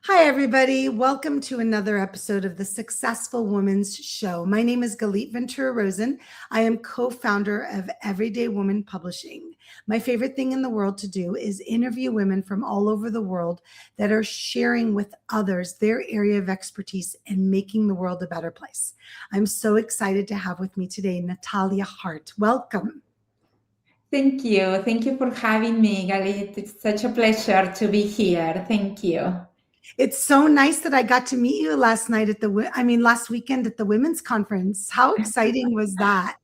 Hi, everybody. Welcome to another episode of the Successful Woman's Show. My name is Galit Ventura Rosen. I am co-founder of Everyday Woman Publishing. My favorite thing in the world to do is interview women from all over the world that are sharing with others their area of expertise and making the world a better place. I'm so excited to have with me today Natalia Heart. Welcome. Thank you. Thank you for having me, Galit. It's such a pleasure to be here. Thank you. It's so nice that I got to meet you last weekend at the women's conference. How exciting was that?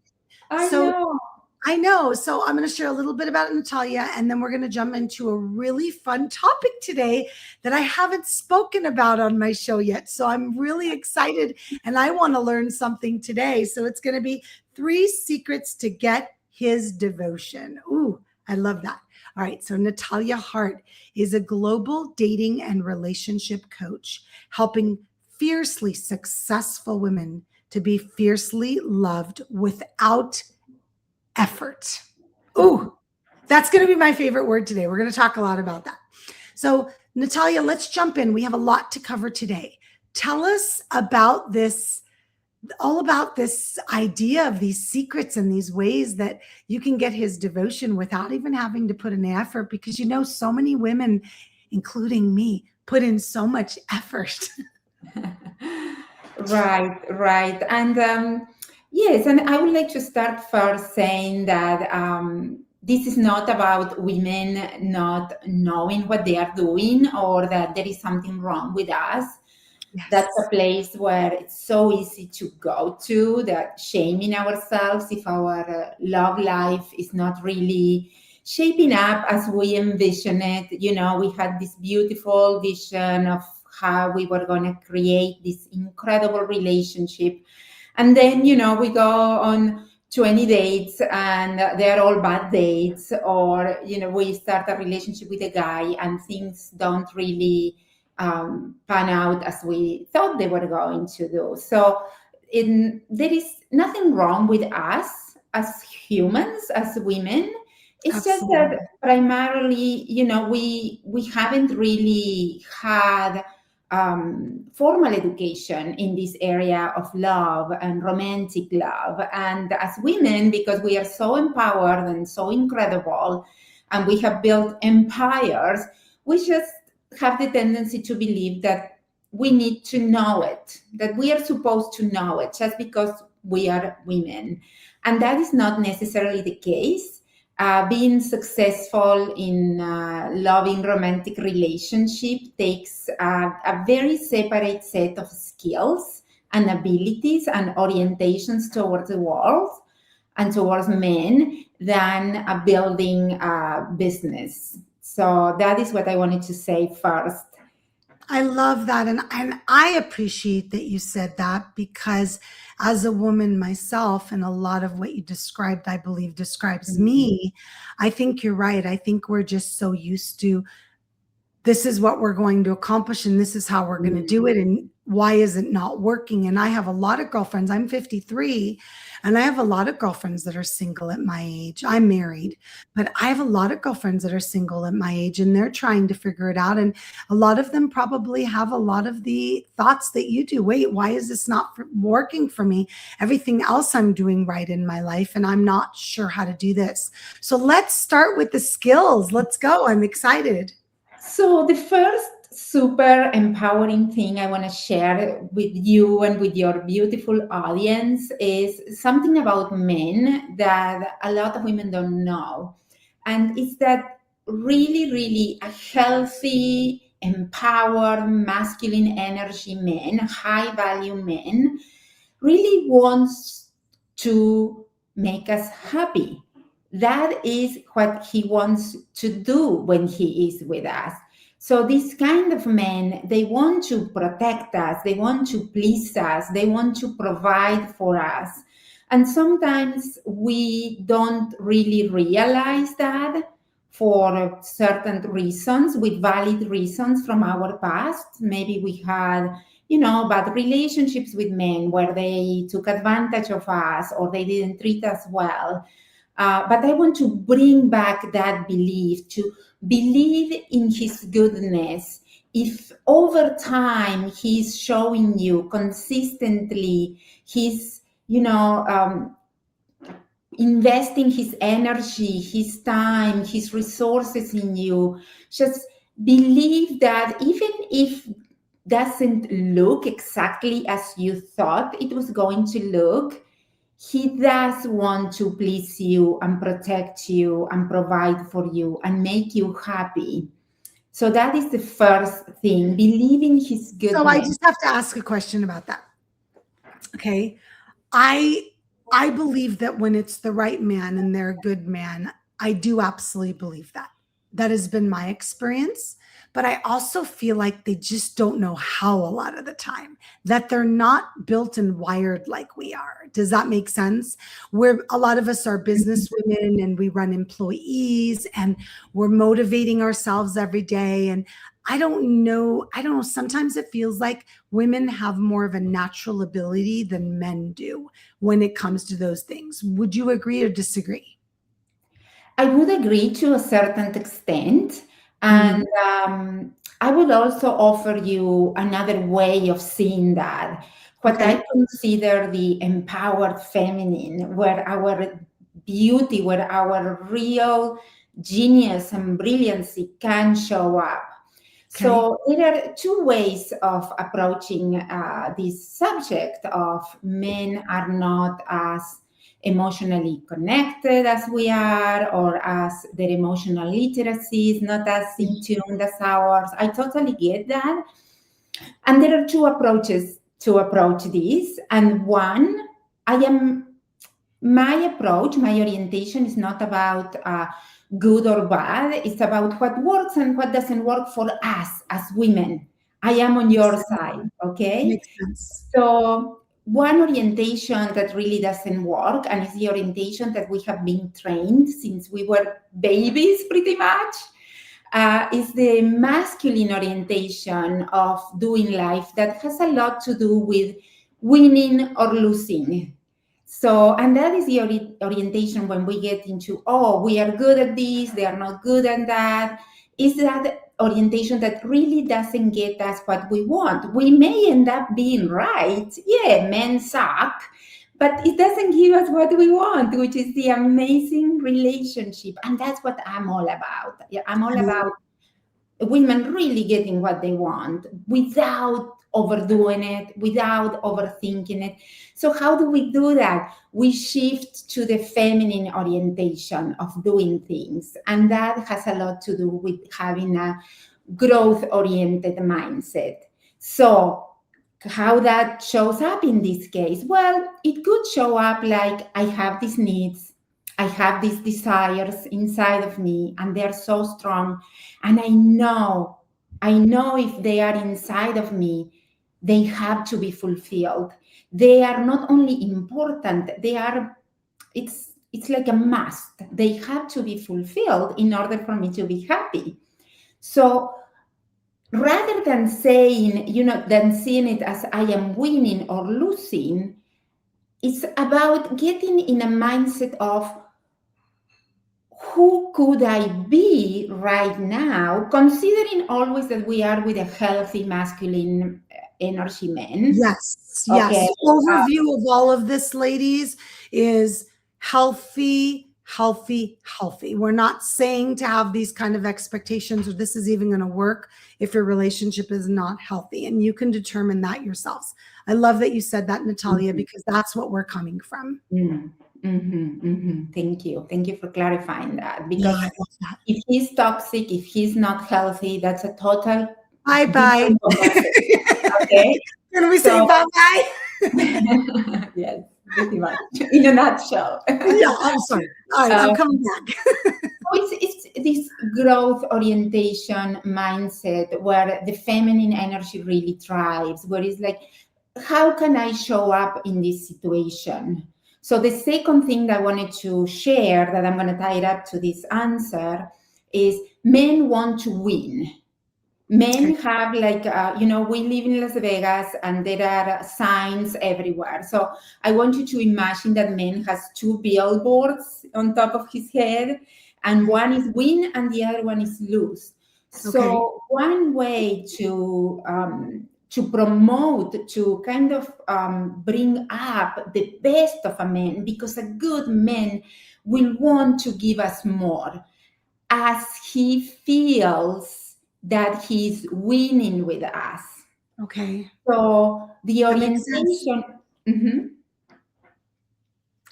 I So know. I know. So I'm going to share a little bit about Natalia, and then we're going to jump into a really fun topic today that I haven't spoken about on my show yet. So I'm really excited, and I want to learn something today. So it's going to be 3 secrets to get his devotion. Ooh, I love that. All right. So Natalia Heart is a global dating and relationship coach, helping fiercely successful women to be fiercely loved without effort. Ooh, that's going to be my favorite word today. We're going to talk a lot about that. So, Natalia, let's jump in. We have a lot to cover today. Tell us about this, all about this idea of these secrets and these ways that you can get his devotion without even having to put in effort, because so many women, including me, put in so much effort. Right. And yes, and I would like to start first saying that this is not about women not knowing what they are doing or that there is something wrong with us. That's Yes. a place where it's so easy to go to, that shaming ourselves if our love life is not really shaping up as we envision it. We had this beautiful vision of how we were going to create this incredible relationship. And then, we go on 20 dates and they're all bad dates, or, we start a relationship with a guy and things don't really pan out as we thought they were going to do. So there is nothing wrong with us as humans, as women. It's just Absolutely. that primarily, we haven't really had formal education in this area of love and romantic love. And as women, because we are so empowered and so incredible, and we have built empires, we just have the tendency to believe that we need to know it, that we are supposed to know it just because we are women. And that is not necessarily the case. Being successful in loving romantic relationship takes a very separate set of skills and abilities and orientations towards the world and towards men than building a business. So that is what I wanted to say first. I love that. And I appreciate that you said that, because as a woman myself, and a lot of what you described, I believe, describes me. I think you're right. I think we're just so used to, this is what we're going to accomplish and this is how we're going to do it. And why is it not working? And I have a lot of girlfriends. I'm 53 and I have a lot of girlfriends that are single at my age. I'm married, but I have a lot of girlfriends that are single at my age and they're trying to figure it out. And a lot of them probably have a lot of the thoughts that you do. Wait, why is this not working for me? Everything else I'm doing right in my life, and I'm not sure how to do this. So let's start with the skills. Let's go. I'm excited. So the first super empowering thing I want to share with you and with your beautiful audience is something about men that a lot of women don't know. And it's that really a healthy, empowered, masculine energy men, high value men, really wants to make us happy. That is what he wants to do when he is with us. So these kind of men, they want to protect us, they want to please us, they want to provide for us. And sometimes we don't really realize that for certain reasons, with valid reasons from our past. Maybe we had bad relationships with men where they took advantage of us or they didn't treat us well. But I want to bring back that belief, to believe in his goodness, if over time he's showing you consistently, he's, investing his energy, his time, his resources in you, just believe that even if doesn't look exactly as you thought it was going to look, he does want to please you and protect you and provide for you and make you happy. So that is the first thing, believing his So I goodness. just have to ask a question about that. Okay. I believe that when it's the right man and they're a good man, I do absolutely believe that. That has been my experience. But I also feel like they just don't know how a lot of the time, that they're not built and wired like we are. Does that make sense? Where a lot of us are business women and we run employees and we're motivating ourselves every day. And I don't know. Sometimes it feels like women have more of a natural ability than men do when it comes to those things. Would you agree or disagree? I would agree to a certain extent. Mhm. And I will also offer you another way of seeing that. What Okay. I consider the empowered feminine, where our beauty, where our real genius and brilliancy can show up. Okay. So there are two ways of approaching this subject of men are not as emotionally connected as we are, or as their emotional literacy is not as in tune as ours. I totally get that. And there are two approaches to approach this. And one, my approach, my orientation is not about good or bad. It's about what works and what doesn't work for us as women. I am on Makes your sense. side, okay? Makes sense. So one orientation that really doesn't work, and it's the orientation that we have been trained since we were babies, pretty much, is the masculine orientation of doing life that has a lot to do with winning or losing. So, and that is the orientation when we get into, oh, we are good at this, they are not good at that. Is that orientation that really doesn't get us what we want? We may end up being right. Yeah, men suck, but it doesn't give us what we want, which is the amazing relationship. And that's what I'm all about. Yeah, I'm all I love about women really getting what they want without overdoing it, without overthinking it. So, how do we do that? We shift to the feminine orientation of doing things. And that has a lot to do with having a growth oriented mindset. So, how that shows up in this case? Well, it could show up like I have these needs, I have these desires inside of me, and they're so strong. And I know if they are inside of me, they have to be fulfilled. They are not only important, it's like a must. They have to be fulfilled in order for me to be happy. So rather than saying, than seeing it as I am winning or losing, it's about getting in a mindset of who could I be right now, considering always that we are with a healthy masculine energy man. Yes, yes. Okay. Overview of all of this, ladies, is healthy, healthy, healthy. We're not saying to have these kind of expectations or this is even going to work if your relationship is not healthy. And you can determine that yourselves. I love that you said that, Natalia, because that's what we're coming from. Thank you. Thank you for clarifying that. Yeah, Because I love that. if he's toxic, if he's not healthy, that's a total Bye bye. different conversation. Okay. Can we say So, bye bye? yes, pretty much. In a nutshell. Yeah, I'm sorry. All right, I'm Um, coming back. it's this growth orientation mindset where the feminine energy really thrives, where it's like, how can I show up in this situation? So the second thing that I wanted to share that I'm going to tie it up to this answer is men want to win. Men have like, we live in Las Vegas and there are signs everywhere. So I want you to imagine that man has two billboards on top of his head, and one is win and the other one is lose. Okay. So one way to promote, to kind of bring up the best of a man, because a good man will want to give us more as he feels that he's winning with us. Okay. So the That makes sense. orientation, mhm,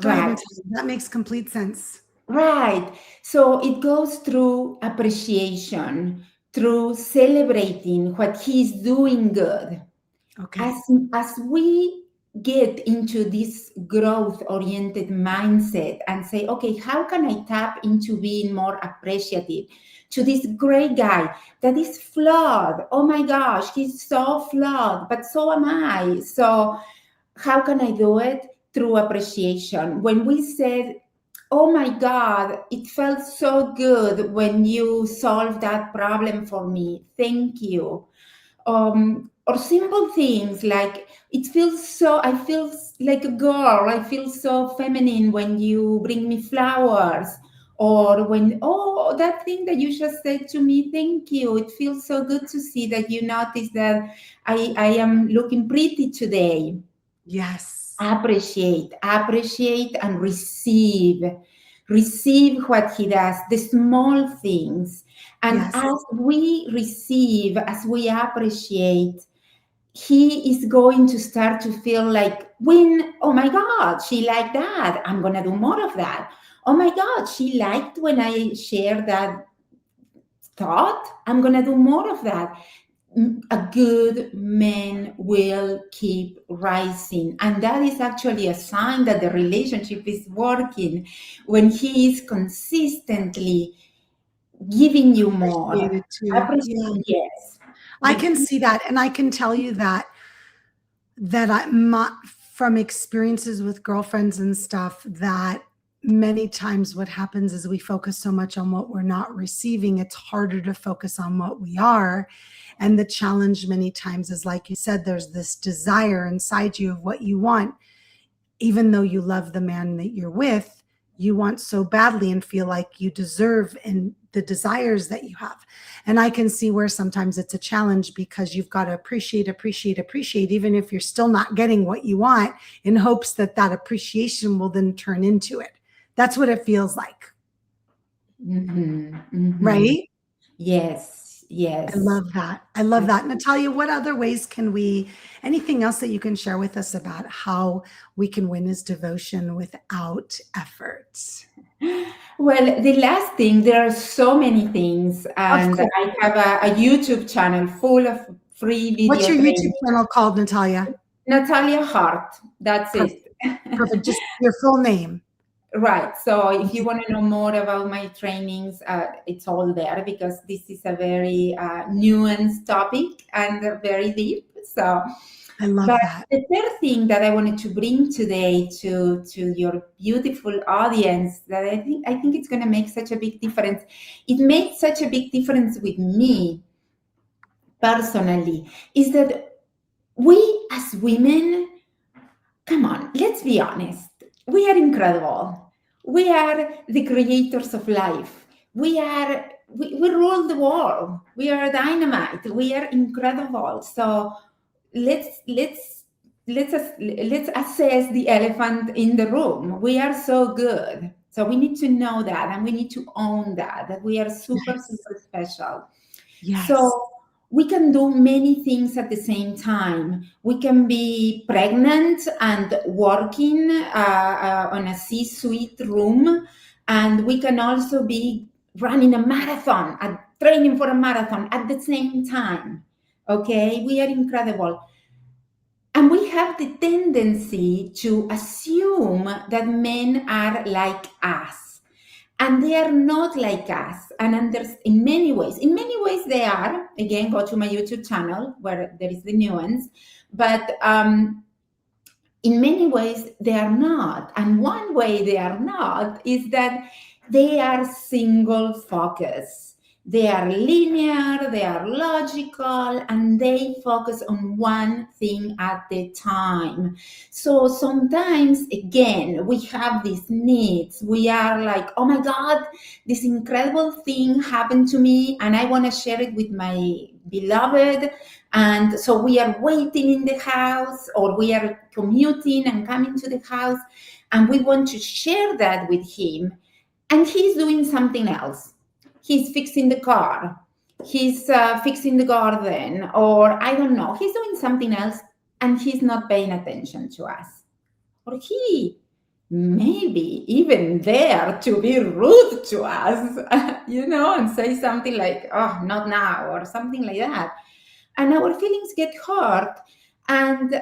Go ahead, right. Natalia. That makes complete sense. Right. So it goes through appreciation, through celebrating what he's doing good. As, Okay. as we get into this growth oriented mindset and say, okay, how can I tap into being more appreciative to this great guy that is flawed? Oh my gosh, he's so flawed, but so am I. So, how can I do it? Through appreciation. When we said, oh my God, it felt so good when you solved that problem for me. Thank you. Or simple things like I feel like a girl. I feel so feminine when you bring me flowers. Or when, oh, that thing that you just said to me, thank you. It feels so good to see that you notice that I am looking pretty today. Yes. Appreciate and receive what he does, the small things. And Yes. as we receive, as we appreciate, he is going to start to feel like, when, oh my God, she liked that, I'm gonna do more of that. Oh my God, she liked when I shared that thought, I'm gonna do more of that. A good man will keep rising, and that is actually a sign that the relationship is working when he is consistently giving you more. Appreciated too. Yeah. Yes. I can see that. And I can tell you that from experiences with girlfriends and stuff, that many times what happens is we focus so much on what we're not receiving, it's harder to focus on what we are. And the challenge many times is, like you said, there's this desire inside you of what you want, even though you love the man that you're with, you want so badly and feel like you deserve and the desires that you have. And I can see where sometimes it's a challenge, because you've got to appreciate, even if you're still not getting what you want, in hopes that that appreciation will then turn into it. That's what it feels like, right? Yes, I yes. love that. I love that. Natalia, what other ways anything else that you can share with us about how we can win his devotion without effort? Well, the last thing, there are so many things, Of and course. I have a YouTube channel full of free What's video your YouTube training. channel called, Natalia? Natalia Heart, that's Perfect. it. Perfect. Just your full name. Right. So if you want to know more about my trainings, it's all there, because this is a very nuanced topic and very deep. So, I love but that. the third thing that I wanted to bring today to your beautiful audience, that I think it's going to make such a big difference. It made such a big difference with me personally, is that we as women, come on, let's be honest. We are incredible. We are the creators of life. We rule the world. We are dynamite. We are incredible. So let's assess the elephant in the room. We are so good. So we need to know that, and we need to own that we are super, Yes. super special. Yes. So we can do many things at the same time. We can be pregnant and working on a C-suite room, and we can also be running a marathon, training for a marathon at the same time. Okay, we are incredible. And we have the tendency to assume that men are like us, and they are not like us. And in many ways they are. Again, go to my YouTube channel where there is the nuance. But in many ways they are not. And one way they are not is that they are single focus. They are linear, they are logical, and they focus on one thing at a time. So sometimes, again, we have these needs. We are like, oh my God, this incredible thing happened to me, and I want to share it with my beloved. And so we are waiting in the house, or we are commuting and coming to the house, and we want to share that with him. And he's doing something else. He's fixing the car. He's fixing the garden, or I don't know. He's doing something else, and he's not paying attention to us. Or he maybe even there to be rude to us, and say something like, oh, not now, or something like that. And our feelings get hurt. And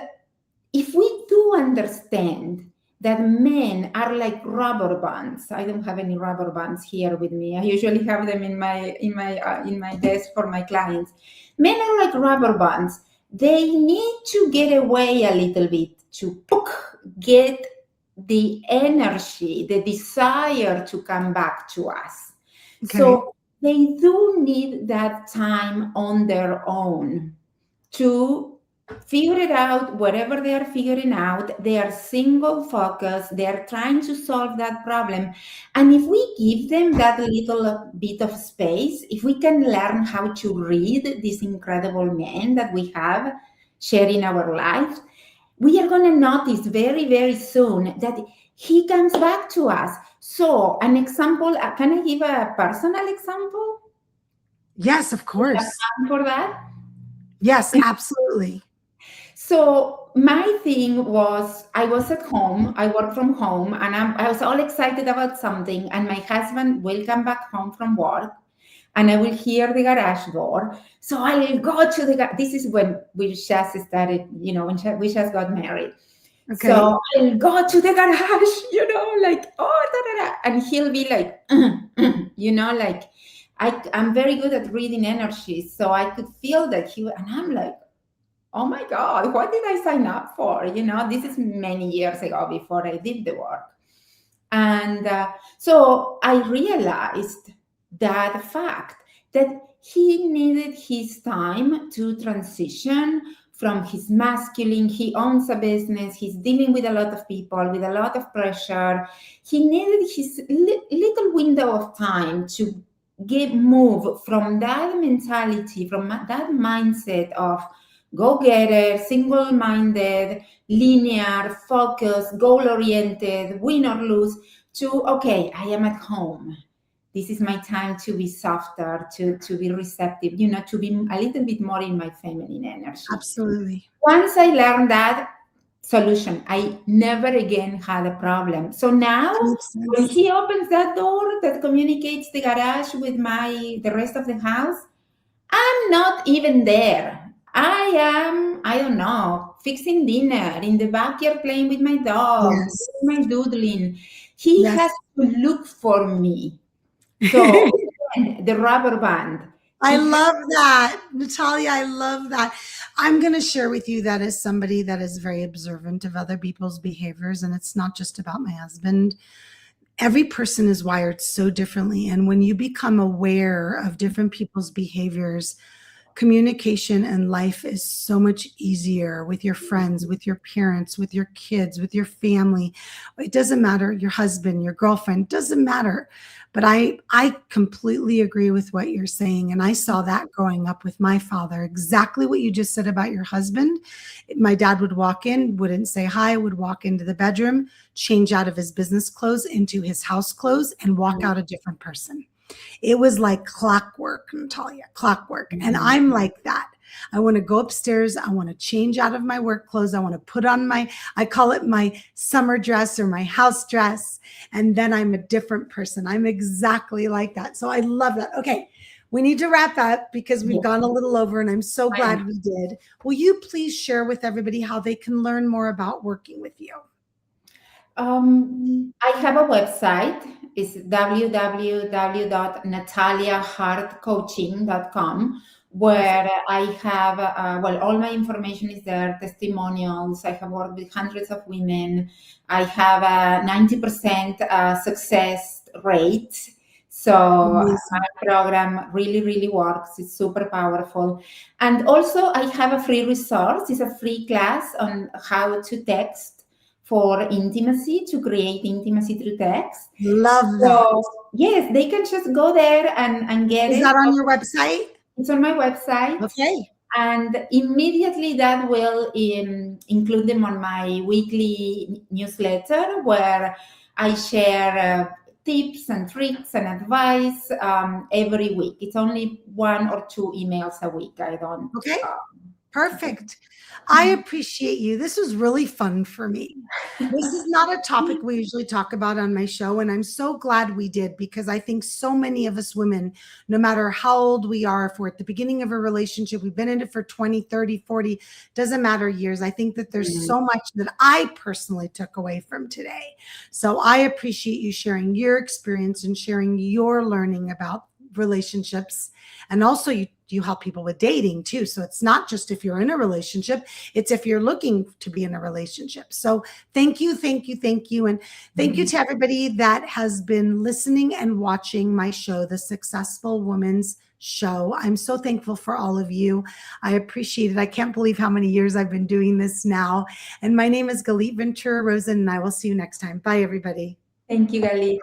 if we do understand that men are like rubber bands, I don't have any rubber bands here with me. I usually have them in my desk for my clients. Men are like rubber bands. They need to get away a little bit to get the energy, the desire to come back to us. Okay. So they do need that time on their own to figure it out. Whatever they are figuring out, they are single focused, they are trying to solve that problem. And if we give them that little bit of space, if we can learn how to read these incredible men that we have sharing our lives, we are going to notice very, very soon that he comes back to us. So an example, can I give a personal example? Yes, of course. For that? Yes, absolutely. So my thing was, I was at home, I work from home, and I was all excited about something, and my husband will come back home from work, and I will hear the garage door. So I'll go to the this is when we just started, when we just got married. Okay. So I'll go to the garage, like, oh, da, da, da. And he'll be like, like, I'm very good at reading energy. So I could feel that and I'm like, oh my God, what did I sign up for? This is many years ago before I did the work. And so I realized that fact that he needed his time to transition from his masculine. He owns a business. He's dealing with a lot of people, with a lot of pressure. He needed his little window of time to move from that mentality, from that mindset of go-getter, single-minded, linear, focused, goal-oriented, win or lose, to, okay, I am at home. This is my time to be softer, to be receptive, to be a little bit more in my feminine energy. Absolutely. Once I learned that solution, I never again had a problem. So now when he opens that door that communicates the garage with the rest of the house, I'm not even there. I am, I don't know, fixing dinner in the backyard, playing with my dog, Yes. my doodling. He has to look for me. So the rubber band. I love that, Natalia. I love that. I'm going to share with you that as somebody that is very observant of other people's behaviors, and it's not just about my husband. Every person is wired so differently. And when you become aware of different people's behaviors, communication and life is so much easier with your friends, with your parents, with your kids, with your family. It doesn't matter, your husband, your girlfriend, doesn't matter. But I completely agree with what you're saying. And I saw that growing up with my father, exactly what you just said about your husband. My dad would walk in, wouldn't say hi, would walk into the bedroom, change out of his business clothes into his house clothes, and walk out a different person. It was like clockwork, Natalia, clockwork. And I'm like that. I want to go upstairs. I want to change out of my work clothes. I want to put on I call it my summer dress or my house dress. And then I'm a different person. I'm exactly like that. So I love that. Okay. We need to wrap up because we've gone a little over, and I'm so glad we did. Will you please share with everybody how they can learn more about working with you? I have a website. It's www.nataliaheartcoaching.com, where I have, all my information is there, testimonials. I have worked with hundreds of women. I have a 90% success rate. So Amazing. my program really, really works. It's super powerful. And also I have a free resource. It's a free class on how to text for intimacy, to create intimacy through text. Love that. So yes, they can just go there and get Is it. that on your website? It's on my website. Okay. And immediately that will include them on my weekly newsletter where I share tips and tricks and advice every week. It's only 1 or 2 emails a week. I don't. Okay. Okay. Perfect. I appreciate you. This was really fun for me. This is not a topic we usually talk about on my show, and I'm so glad we did because I think so many of us women, no matter how old we are, if we're at the beginning of a relationship, we've been in it for 20, 30, 40, doesn't matter years. I think that there's Mm. so much that I personally took away from today. So I appreciate you sharing your experience and sharing your learning about relationships. And also you help people with dating too. So it's not just if you're in a relationship, it's if you're looking to be in a relationship. So thank you, thank you, thank you. And thank you to everybody that has been listening and watching my show, The Successful Woman's Show. I'm so thankful for all of you. I appreciate it. I can't believe how many years I've been doing this now. And my name is Galit Ventura Rosen, and I will see you next time. Bye, everybody. Thank you, Galit.